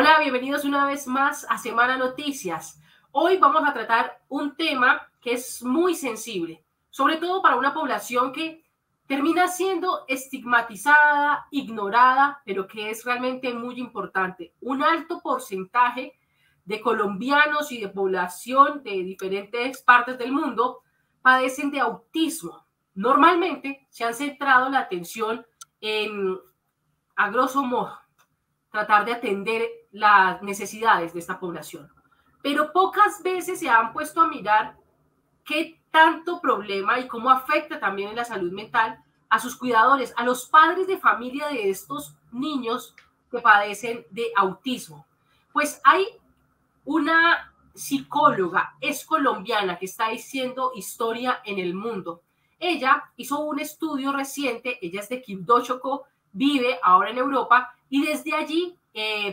Hola, bienvenidos una vez más a Semana Noticias. Hoy vamos a tratar un tema que es muy sensible, sobre todo para una población que termina siendo estigmatizada, ignorada, pero que es realmente muy importante. Un alto porcentaje de colombianos y de población de diferentes partes del mundo padecen de autismo. Normalmente se han centrado la atención en, a grosso modo, tratar de atender las necesidades de esta población. Pero pocas veces se han puesto a mirar qué tanto problema y cómo afecta también en la salud mental a sus cuidadores, a los padres de familia de estos niños que padecen de autismo. Pues hay una psicóloga, es colombiana, que está haciendo historia en el mundo. Ella hizo un estudio reciente, ella es de Quibdó, Chocó, vive ahora en Europa y desde allí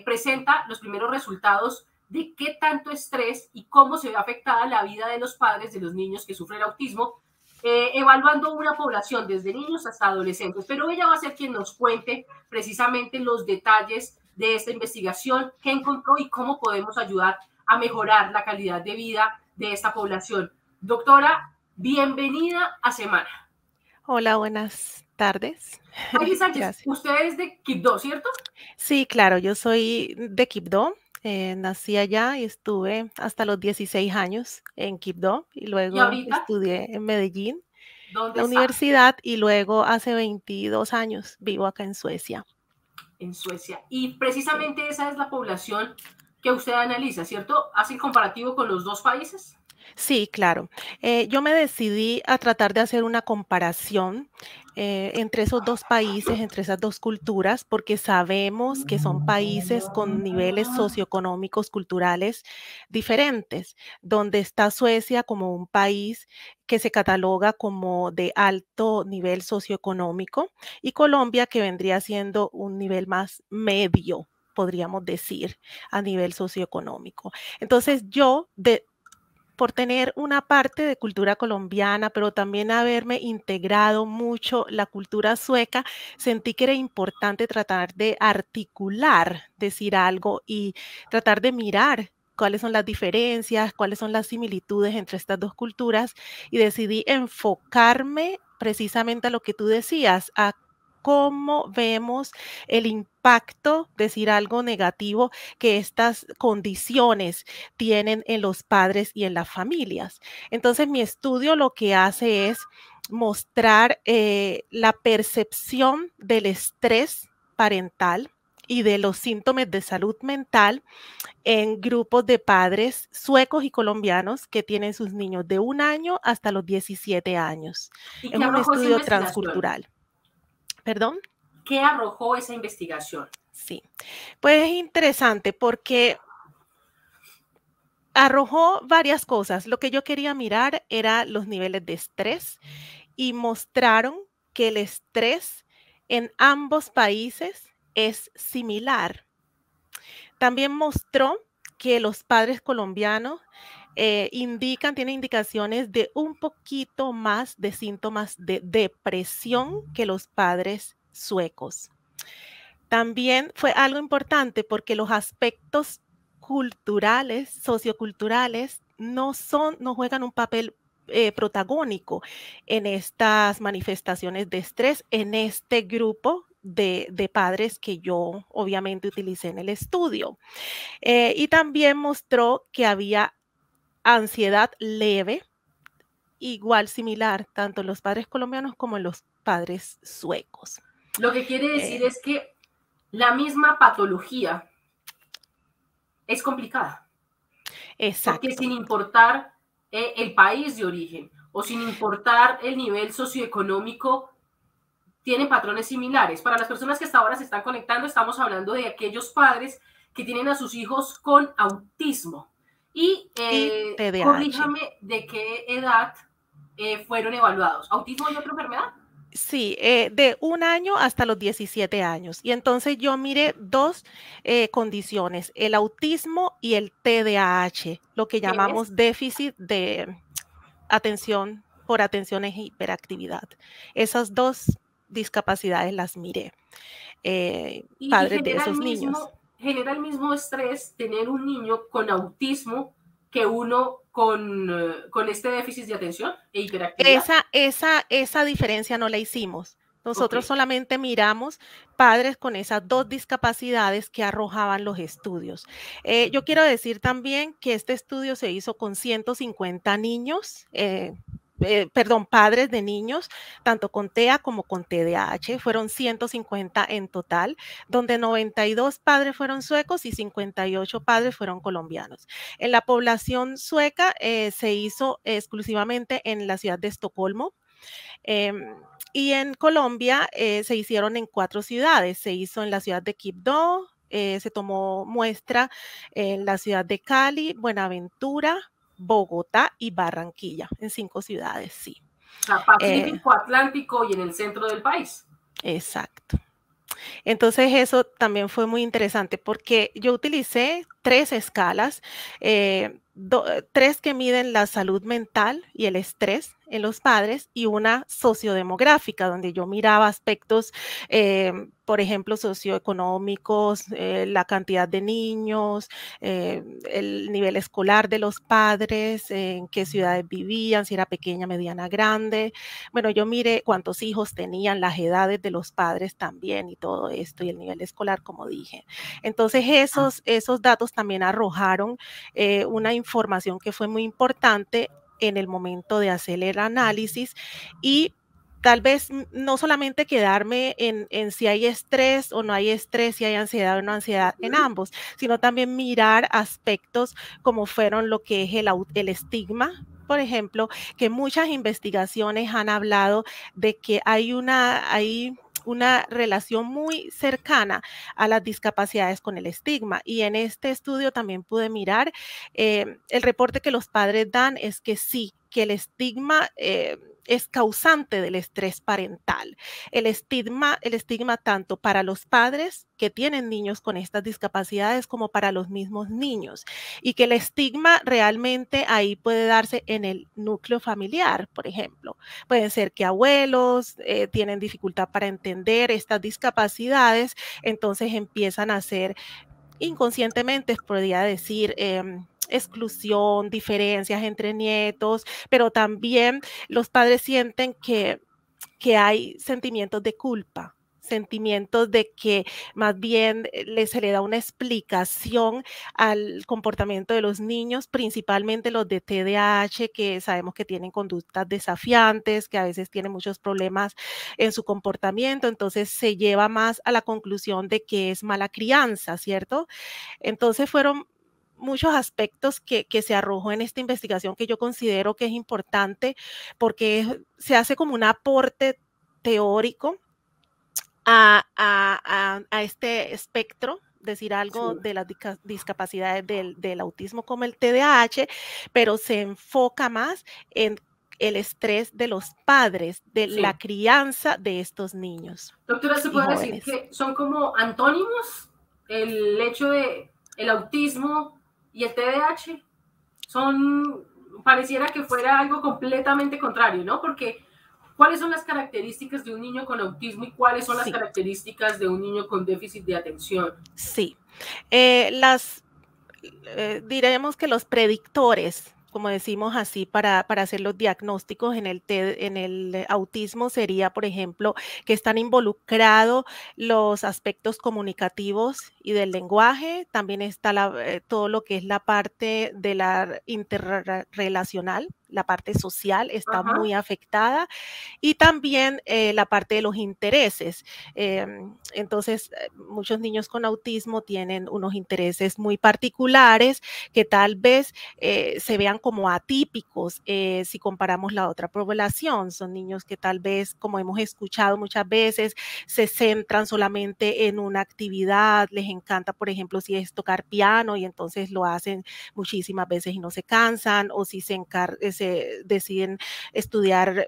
presenta los primeros resultados de qué tanto estrés y cómo se ve afectada la vida de los padres de los niños que sufren autismo, evaluando una población desde niños hasta adolescentes. Pero ella va a ser quien nos cuente precisamente los detalles de esta investigación, qué encontró y cómo podemos ayudar a mejorar la calidad de vida de esta población. Doctora, bienvenida a Semana. Hola, buenas tardes. Heidi Sánchez, Gracias. usted es de Quibdó, ¿cierto? Sí, claro, yo soy de Quibdó. Nací allá y estuve hasta los 16 años en Quibdó y Y luego ahorita, estudié en Medellín, ¿dónde la está? universidad, y luego hace 22 años vivo acá en Suecia. En Suecia. Y Sí. precisamente esa es la población que usted analiza, ¿cierto? ¿Hace el comparativo con los dos países? Sí, claro. Yo me decidí a tratar de hacer una comparación entre esos dos países, entre esas dos culturas, porque sabemos que son países con niveles socioeconómicos, culturales diferentes, donde está Suecia como un país que se cataloga como de alto nivel socioeconómico y Colombia que vendría siendo un nivel más medio, podríamos decir, a nivel socioeconómico. Entonces por tener una parte de cultura colombiana, pero también haberme integrado mucho la cultura sueca, sentí que era importante tratar de articular, decir algo y tratar de mirar cuáles son las diferencias, cuáles son las similitudes entre estas dos culturas y decidí enfocarme precisamente a lo que tú decías, a cómo vemos el impacto, decir algo negativo, que estas condiciones tienen en los padres y en las familias. Entonces, mi estudio lo que hace es mostrar la percepción del estrés parental y de los síntomas de salud mental en grupos de padres suecos y colombianos que tienen sus niños de 1 año hasta los 17 años. ¿Y Es qué un arrojó esa estudio investigación? transcultural. ¿Perdón? ¿Qué arrojó esa investigación? Sí. Pues es interesante porque arrojó varias cosas. Lo que yo quería mirar era los niveles de estrés y mostraron que el estrés en ambos países es similar. También mostró que los padres colombianos tienen indicaciones de un poquito más de síntomas de depresión que los padres suecos. También fue algo importante porque los aspectos culturales, socioculturales, no juegan un papel protagónico en estas manifestaciones de estrés, en este grupo de padres que yo obviamente utilicé en el estudio. Y también mostró que había ansiedad leve, igual similar, tanto en los padres colombianos como en los padres suecos. Lo que quiere decir Eh, es que la misma patología es complicada, porque sin exacto. importar el país de origen o sin importar el nivel socioeconómico, tienen patrones similares. Para las personas que hasta ahora se están conectando, estamos hablando de aquellos padres que tienen a sus hijos con autismo. Y Y TDAH. corríjame de qué edad fueron evaluados. ¿Autismo y otra enfermedad? Sí, de 1 año hasta los 17 años. Y entonces yo miré dos condiciones, el autismo y el TDAH, lo que ¿Qué es? llamamos déficit de atención por atención e hiperactividad. Esas dos discapacidades las miré, Y padres de genera el esos mismo, niños. genera el mismo estrés tener un niño con autismo que uno con este déficit de atención e hiperactividad? Esa diferencia no la hicimos. Ok. Nosotros solamente miramos padres con esas dos discapacidades que arrojaban los estudios. Yo quiero decir también que este estudio se hizo con 150 niños, perdón, padres de niños, tanto con TEA como con TDAH. Fueron 150 en total, donde 92 padres fueron suecos y 58 padres fueron colombianos. En la población sueca se hizo exclusivamente en la ciudad de Estocolmo. Y en Colombia se hicieron en 4 ciudades. Se hizo en la ciudad de Quibdó, se tomó muestra en la ciudad de Cali, Buenaventura, Bogotá y Barranquilla, en 5 ciudades, sí. O sea, Pacífico, Atlántico y en el centro del país. Exacto. Entonces eso también fue muy interesante porque yo utilicé 3 escalas, 3 que miden la salud mental y el estrés en los padres y una sociodemográfica donde yo miraba aspectos, por ejemplo, socioeconómicos, la cantidad de niños, el nivel escolar de los padres, en qué ciudades vivían, si era pequeña, mediana, grande. Bueno, yo miré cuántos hijos tenían, las edades de los padres también y todo esto y el nivel escolar, como dije. Entonces, esos datos también arrojaron una información que fue muy importante en el momento de hacer el análisis y tal vez no solamente quedarme en si hay estrés o no hay estrés, si hay ansiedad o no ansiedad en ambos, sino también mirar aspectos como fueron lo que es el estigma. Por ejemplo, que muchas investigaciones han hablado de que hay una relación muy cercana a las discapacidades con el estigma. Y en este estudio también pude mirar el reporte que los padres dan es que sí, que el estigma es causante del estrés parental. El estigma tanto para los padres que tienen niños con estas discapacidades como para los mismos niños. Y que el estigma realmente ahí puede darse en el núcleo familiar, por ejemplo. Pueden ser que abuelos tienen dificultad para entender estas discapacidades, entonces empiezan a ser inconscientemente, podría decir, exclusión, diferencias entre nietos, pero también los padres sienten que hay sentimientos de culpa, sentimientos de que más bien se le da una explicación al comportamiento de los niños, principalmente los de TDAH, que sabemos que tienen conductas desafiantes, que a veces tienen muchos problemas en su comportamiento, entonces se lleva más a la conclusión de que es mala crianza, ¿cierto? Entonces fueron muchos aspectos que se arrojó en esta investigación que yo considero que es importante porque se hace como un aporte teórico a este espectro, decir algo Sí. de las discapacidades del autismo como el TDAH, pero se enfoca más en el estrés de los padres, de la Sí. crianza de estos niños Doctora, ¿se y puede decir jóvenes. que son como antónimos el hecho de el autismo y el TDAH? Son, pareciera que fuera algo completamente contrario, ¿no? Porque ¿cuáles son las características de un niño con autismo y cuáles son las Sí, características de un niño con déficit de atención? sí. Las diremos que los predictores, como decimos así, para hacer los diagnósticos en el autismo sería, por ejemplo, que están involucrados los aspectos comunicativos y del lenguaje, también está todo lo que es la parte de la interrelacional, la parte social está Ajá. muy afectada y también la parte de los intereses. Entonces, muchos niños con autismo tienen unos intereses muy particulares que tal vez se vean como atípicos si comparamos la otra población. Son niños que tal vez, como hemos escuchado muchas veces, se centran solamente en una actividad, les encanta, por ejemplo, si es tocar piano y entonces lo hacen muchísimas veces y no se cansan, o si se deciden estudiar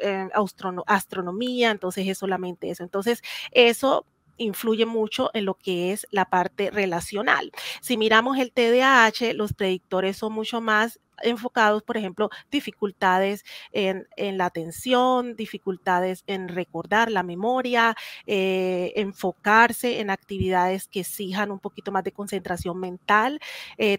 astronomía, entonces es solamente eso. Entonces, eso influye mucho en lo que es la parte relacional. Si miramos el TDAH, los predictores son mucho más enfocados, por ejemplo, dificultades en la atención, dificultades en recordar la memoria, enfocarse en actividades que exijan un poquito más de concentración mental.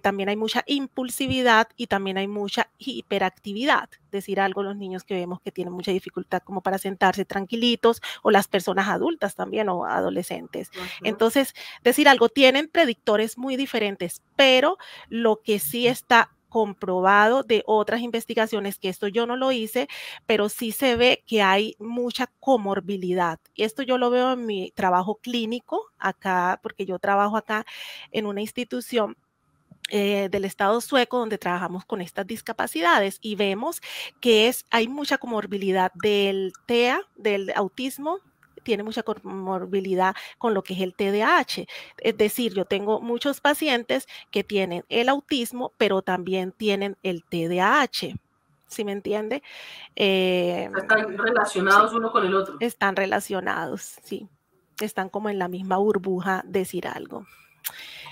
También hay mucha impulsividad y también hay mucha hiperactividad. Decir algo, los niños que vemos que tienen mucha dificultad como para sentarse tranquilitos, o las personas adultas también o adolescentes. Entonces, decir algo, tienen predictores muy diferentes, pero lo que sí está comprobado de otras investigaciones, que esto yo no lo hice, pero sí se ve que hay mucha comorbilidad. Y esto yo lo veo en mi trabajo clínico acá, porque yo trabajo acá en una institución del Estado sueco, donde trabajamos con estas discapacidades, y vemos que hay mucha comorbilidad del TEA, del autismo, tiene mucha comorbilidad con lo que es el TDAH. Es decir, yo tengo muchos pacientes que tienen el autismo, pero también tienen el TDAH. ¿Sí me entiende? Están relacionados, sí, uno con el otro. Están relacionados, sí. Están como en la misma burbuja, decir algo.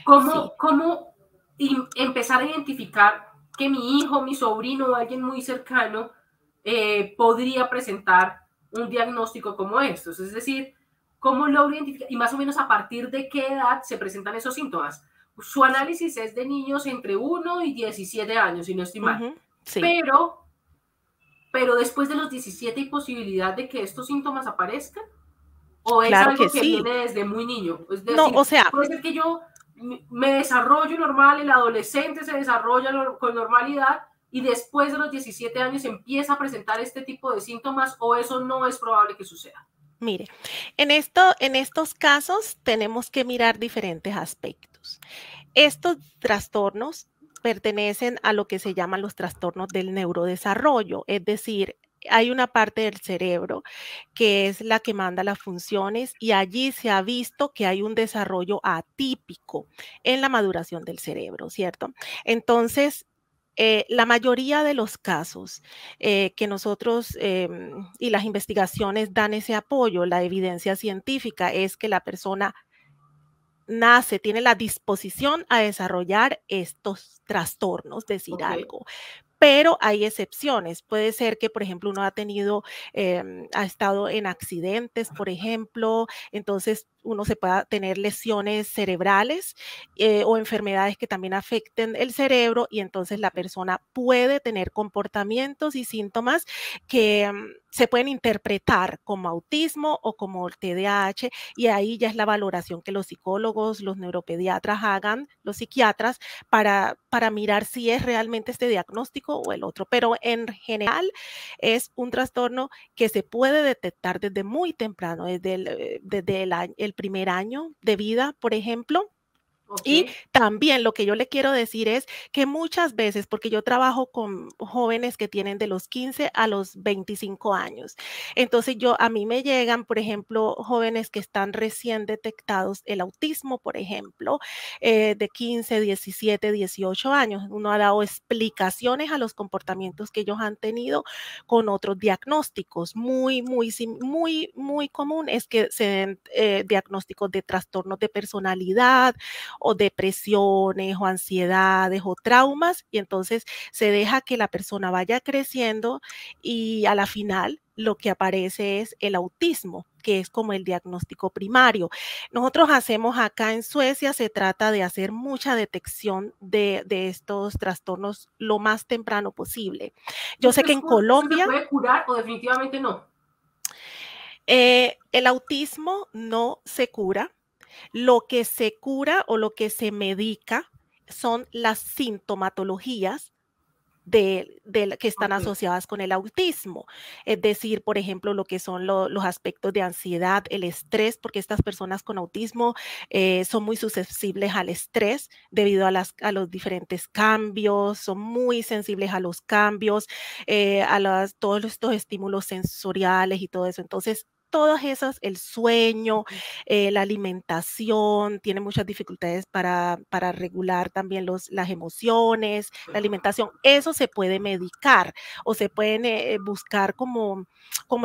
¿Cómo empezar a identificar que mi hijo, mi sobrino o alguien muy cercano podría presentar un diagnóstico como estos? Es decir, ¿cómo logro identificar? Y más o menos a partir de qué edad se presentan esos síntomas. Su análisis es de niños entre 1 y 17 años, si no estoy mal. Sí. Pero después de los 17 ¿hay posibilidad de que estos síntomas aparezcan? ¿O es Claro algo que que sí. viene desde muy niño? Es decir, no, o sea, puede ser que yo me desarrollo normal, el adolescente se desarrolla con normalidad y después de los 17 años empieza a presentar este tipo de síntomas, o eso no es probable que suceda. Mire, en estos casos tenemos que mirar diferentes aspectos. Estos trastornos pertenecen a lo que se llaman los trastornos del neurodesarrollo, es decir, hay una parte del cerebro que es la que manda las funciones, y allí se ha visto que hay un desarrollo atípico en la maduración del cerebro, ¿cierto? Entonces, la mayoría de los casos que nosotros y las investigaciones dan ese apoyo, la evidencia científica es que la persona nace, tiene la disposición a desarrollar estos trastornos, decir algo. Pero hay excepciones. Puede ser que, por ejemplo, uno ha estado en accidentes, por ejemplo, entonces uno se pueda tener lesiones cerebrales o enfermedades que también afecten el cerebro, y entonces la persona puede tener comportamientos y síntomas que se pueden interpretar como autismo o como TDAH, y ahí ya es la valoración que los psicólogos, los neuropediatras hagan, los psiquiatras, para mirar si es realmente este diagnóstico o el otro. Pero en general es un trastorno que se puede detectar desde muy temprano, desde el primer año de vida, por ejemplo. Y también lo que yo le quiero decir es que muchas veces, porque yo trabajo con jóvenes que tienen de los 15 a los 25 años, entonces a mí me llegan, por ejemplo, jóvenes que están recién detectados el autismo, por ejemplo, de 15, 17, 18 años. Uno ha dado explicaciones a los comportamientos que ellos han tenido con otros diagnósticos. Muy común es que se den diagnósticos de trastornos de personalidad, o depresiones o ansiedades o traumas, y entonces se deja que la persona vaya creciendo, y a la final lo que aparece es el autismo, que es como el diagnóstico primario. Nosotros hacemos acá en Suecia, se trata de hacer mucha detección de estos trastornos lo más temprano posible. Yo sé que en Colombia... ¿Se puede curar o definitivamente no? El autismo no se cura. Lo que se cura o lo que se medica son las sintomatologías que están asociadas con el autismo. Es decir, por ejemplo, lo que son los aspectos de ansiedad, el estrés, porque estas personas con autismo son muy susceptibles al estrés debido a los diferentes cambios, son muy sensibles a los cambios, todos estos estímulos sensoriales y todo eso. Entonces, todas esas, el sueño, la alimentación, tiene muchas dificultades para regular también las emociones, la alimentación, eso se puede medicar o se pueden buscar como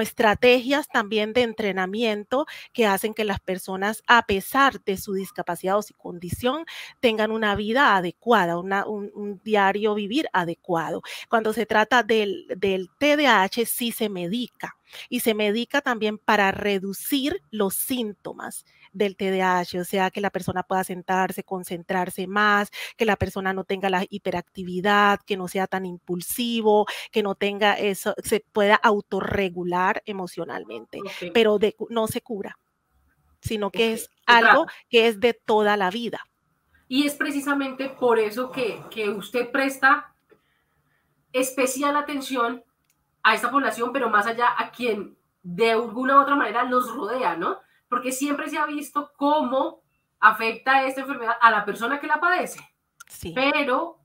estrategias también de entrenamiento que hacen que las personas, a pesar de su discapacidad o su condición, tengan una vida adecuada, un diario vivir adecuado. Cuando se trata del TDAH, sí se medica. Y se medica también para reducir los síntomas del TDAH, o sea, que la persona pueda sentarse, concentrarse más, que la persona no tenga la hiperactividad, que no sea tan impulsivo, que no tenga eso, se pueda autorregular emocionalmente, Ok, pero no se cura, sino que ok, es se algo trata. que es de toda la vida. Y es precisamente por eso que usted presta especial atención a esta población, pero más allá a quien de alguna u otra manera los rodea, ¿no? Porque siempre se ha visto cómo afecta esta enfermedad a la persona que la padece, Sí. pero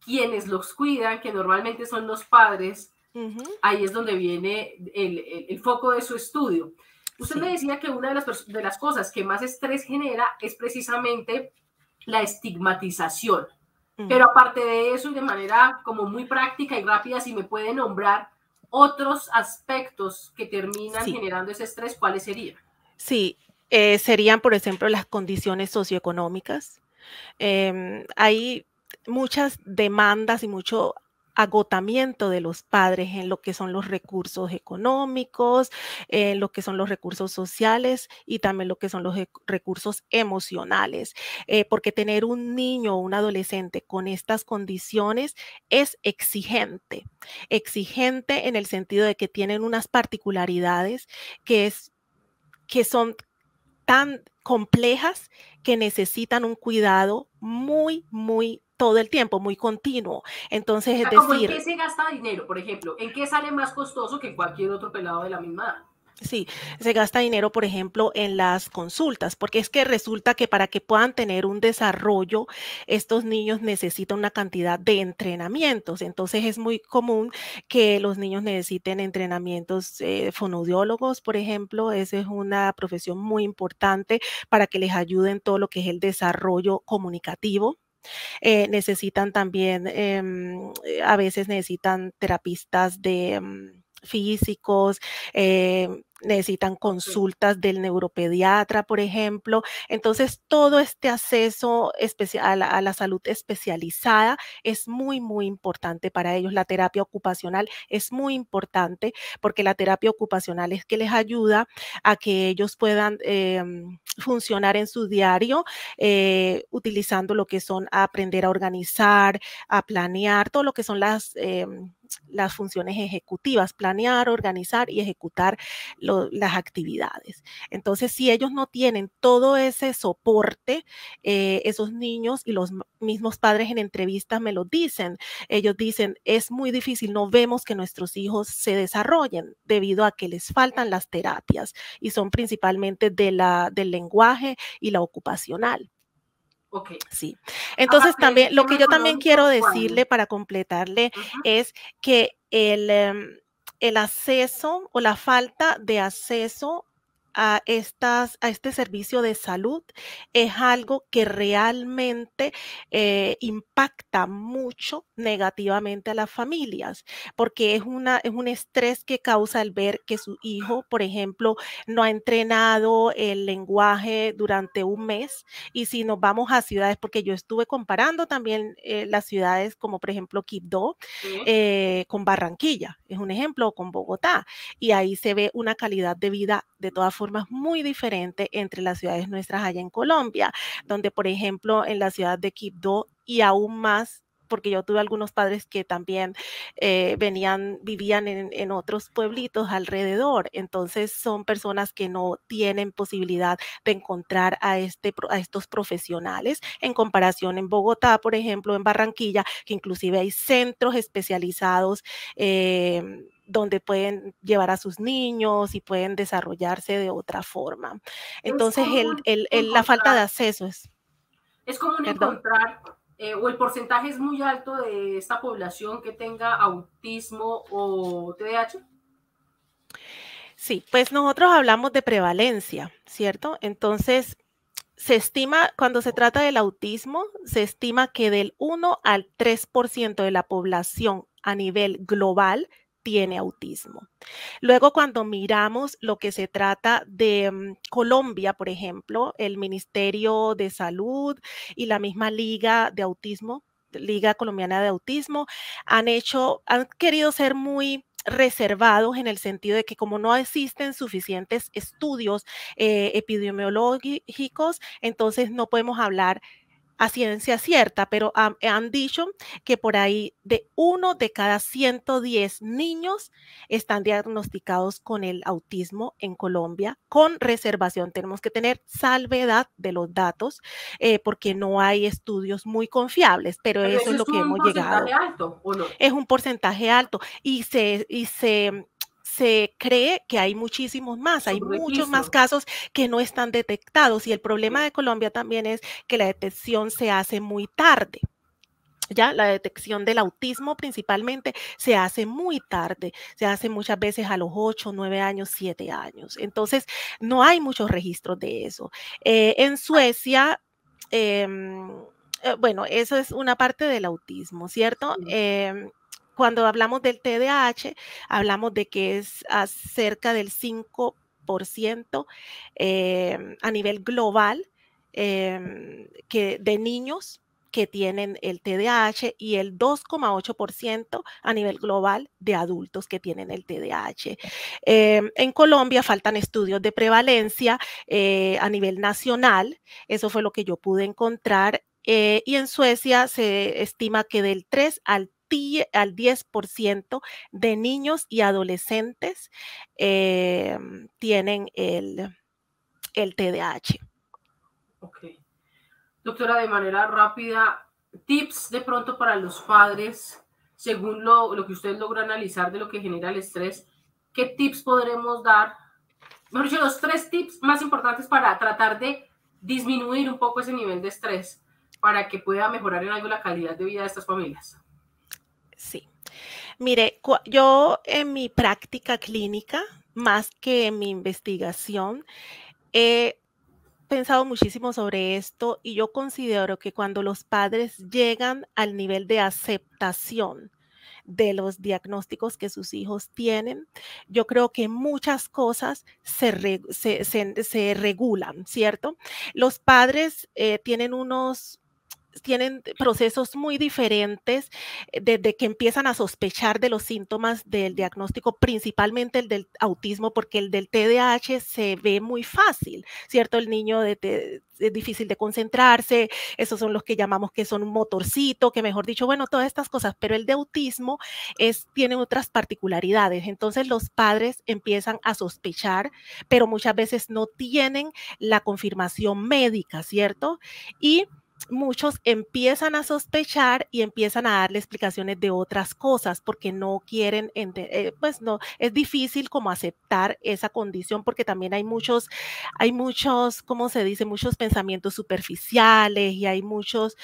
quienes los cuidan, que normalmente son los padres, Ujú. ahí es donde viene el foco de su estudio. Usted me Sí. decía que una de las cosas que más estrés genera es precisamente la estigmatización. Pero Ujú. aparte de eso y de manera como muy práctica y rápida, si me puede nombrar otros aspectos que terminan Sí. generando ese estrés, ¿cuáles serían? Sí. Serían, por ejemplo, las condiciones socioeconómicas. Hay muchas demandas y mucho agotamiento de los padres en lo que son los recursos económicos, en lo que son los recursos sociales y también lo que son los recursos emocionales, porque tener un niño o un adolescente con estas condiciones es exigente, exigente en el sentido de que tienen unas particularidades que, que son tan complejas que necesitan un cuidado muy todo el tiempo, muy continuo. O Entonces, es sea, como en qué decir, se gasta dinero, por ejemplo, en qué sale más costoso que cualquier otro pelado de la misma edad. sí, se gasta dinero, por ejemplo, en las consultas, porque es que resulta que para que puedan tener un desarrollo, estos niños necesitan una cantidad de entrenamientos. Entonces es muy común que los niños necesiten entrenamientos fonoaudiólogos, por ejemplo. Esa es una profesión muy importante para que les ayuden todo lo que es el desarrollo comunicativo. Necesitan también, a veces necesitan terapistas de físicos, necesitan Ok. consultas del neuropediatra, por ejemplo. Entonces, todo este acceso a la salud especializada es muy importante para ellos. La terapia ocupacional es muy importante porque la terapia ocupacional es que les ayuda a que ellos puedan funcionar en su diario utilizando lo que son a aprender a organizar, a planear, todo lo que son las funciones ejecutivas, planear, organizar y ejecutar las actividades. Entonces, si ellos no tienen todo ese soporte, esos niños y los mismos padres en entrevistas me lo dicen, ellos dicen, es muy difícil, no vemos que nuestros hijos se desarrollen debido a que les faltan las terapias y son principalmente del lenguaje y la ocupacional. Ok. Sí. Entonces Aparte también, del lo tema que yo también quiero económico, ¿cuál? decirle para completarle Uh -huh. es que el acceso o la falta de acceso a este servicio de salud es algo que realmente impacta mucho negativamente a las familias, porque es un estrés que causa el ver que su hijo, por ejemplo, no ha entrenado el lenguaje durante un mes y si nos vamos a ciudades, porque yo estuve comparando también las ciudades como por ejemplo Quibdó Sí. con Barranquilla, es un ejemplo, con Bogotá, y ahí se ve una calidad de vida de todas formas muy diferente entre las ciudades nuestras allá en Colombia, donde por ejemplo en la ciudad de Quibdó y aún más porque yo tuve algunos padres que también vivían en otros pueblitos alrededor, entonces son personas que no tienen posibilidad de encontrar a estos profesionales en comparación en Bogotá, por ejemplo, en Barranquilla, que inclusive hay centros especializados donde pueden llevar a sus niños y pueden desarrollarse de otra forma. Es Entonces, común la falta de encontrar, acceso es, es común perdón. encontrar o el porcentaje es muy alto de esta población que tenga autismo o TDAH. Sí, pues nosotros hablamos de prevalencia, ¿cierto? Entonces, se estima, cuando se trata del autismo, se estima que del 1 al 3% de la población a nivel global tiene autismo. Luego, cuando miramos lo que se trata de Colombia, por ejemplo, el Ministerio de Salud y la misma Liga de Autismo, Liga Colombiana de Autismo, han querido ser muy reservados en el sentido de que como no existen suficientes estudios epidemiológicos, entonces no podemos hablar a ciencia cierta, pero han dicho que por ahí de 1 de cada 110 niños están diagnosticados con el autismo en Colombia, con reservación. Tenemos que tener salvedad de los datos porque no hay estudios muy confiables, pero Pero eso eso es es lo que un hemos porcentaje llegado. alto, ¿o no? Es un porcentaje alto se cree que hay muchísimos más, hay muchos más Subregistro. casos que no están detectados y el problema Ok. de Colombia también es que la detección se hace muy tarde. Ya la detección del autismo principalmente se hace muy tarde, se hace muchas veces a los 8, 9 años, 7 años. Entonces, no hay muchos registros de eso. En Suecia, eh, bueno, eso es una parte del autismo, ¿cierto? Sí. Cuando hablamos del TDAH, hablamos de que es cerca del 5% a nivel global de niños que tienen el TDAH y el 2,8% a nivel global de adultos que tienen el TDAH. En Colombia faltan estudios de prevalencia a nivel nacional, eso fue lo que yo pude encontrar, y en Suecia se estima que del 3 al 10% de niños y adolescentes tienen el TDAH. Ok. Doctora, de manera rápida, tips de pronto para los padres, según lo que usted logra analizar de lo que genera el estrés, ¿qué tips podremos dar? Mejor dicho, los 3 tips más importantes para tratar de disminuir un poco ese nivel de estrés para que pueda mejorar en algo la calidad de vida de estas familias. Sí. Mire, yo en mi práctica clínica, más que en mi investigación, he pensado muchísimo sobre esto y yo considero que cuando los padres llegan al nivel de aceptación de los diagnósticos que sus hijos tienen, yo creo que muchas cosas se regulan, ¿cierto? Los padres tienen procesos muy diferentes desde que empiezan a sospechar de los síntomas del diagnóstico, principalmente el del autismo, porque el del TDAH se ve muy fácil, ¿cierto? El niño es difícil de concentrarse, esos son los que llamamos que son un motorcito, que mejor dicho, bueno, todas estas cosas, pero el de autismo tiene otras particularidades. Entonces los padres empiezan a sospechar, pero muchas veces no tienen la confirmación médica, ¿cierto? Y muchos empiezan a sospechar y empiezan a darle explicaciones de otras cosas porque no quieren, pues no, es difícil como aceptar esa condición porque también hay muchos, ¿cómo se dice? Muchos pensamientos superficiales y hay muchos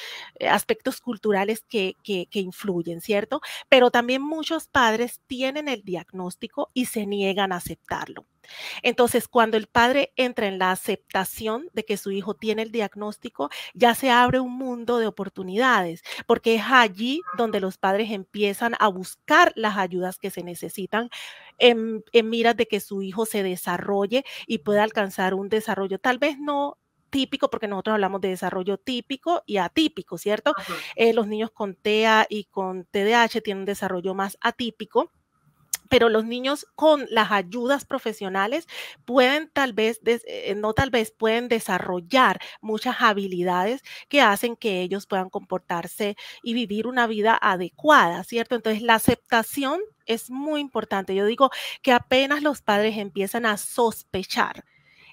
aspectos culturales que influyen, ¿cierto? Pero también muchos padres tienen el diagnóstico y se niegan a aceptarlo. Entonces, cuando el padre entra en la aceptación de que su hijo tiene el diagnóstico, ya se abre un mundo de oportunidades, porque es allí donde los padres empiezan a buscar las ayudas que se necesitan en miras de que su hijo se desarrolle y pueda alcanzar un desarrollo tal vez no típico, porque nosotros hablamos de desarrollo típico y atípico, ¿cierto? Ajá. Los niños con TEA y con TDAH tienen un desarrollo más atípico, pero los niños con las ayudas profesionales pueden no tal vez, pueden desarrollar muchas habilidades que hacen que ellos puedan comportarse y vivir una vida adecuada, ¿cierto? Entonces, la aceptación es muy importante. Yo digo que apenas los padres empiezan a sospechar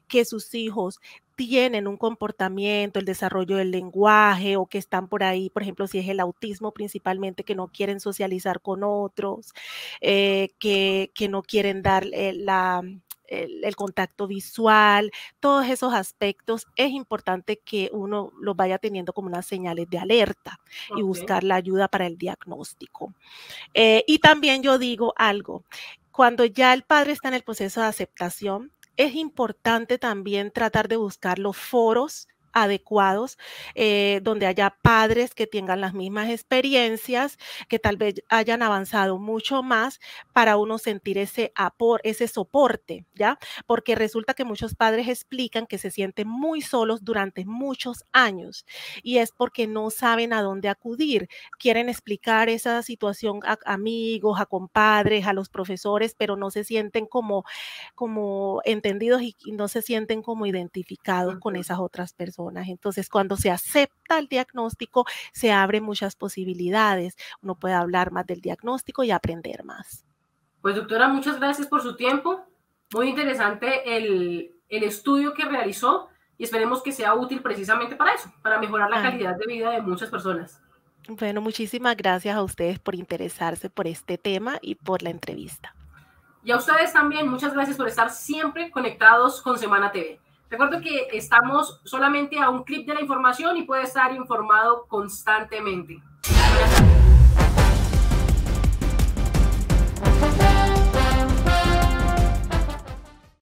que sus hijos tienen un comportamiento, el desarrollo del lenguaje o que están por ahí, por ejemplo, si es el autismo principalmente, que no quieren socializar con otros, que no quieren dar el contacto visual, todos esos aspectos, es importante que uno los vaya teniendo como unas señales de alerta y Ok. buscar la ayuda para el diagnóstico. Y también yo digo algo, cuando ya el padre está en el proceso de aceptación, es importante también tratar de buscar los foros adecuados, donde haya padres que tengan las mismas experiencias, que tal vez hayan avanzado mucho más para uno sentir ese soporte, ¿ya? Porque resulta que muchos padres explican que se sienten muy solos durante muchos años y es porque no saben a dónde acudir. Quieren explicar esa situación a amigos, a compadres, a los profesores, pero no se sienten como entendidos y no se sienten como identificados con esas otras personas. Entonces, cuando se acepta el diagnóstico, se abren muchas posibilidades. Uno puede hablar más del diagnóstico y aprender más. Pues doctora, muchas gracias por su tiempo. Muy interesante el estudio que realizó y esperemos que sea útil precisamente para eso, para mejorar la calidad de vida de muchas personas. Bueno, muchísimas gracias a ustedes por interesarse por este tema y por la entrevista. Y a ustedes también, muchas gracias por estar siempre conectados con Semana TV. Recuerdo que estamos solamente a un clic de la información y puede estar informado constantemente. Buenas tardes.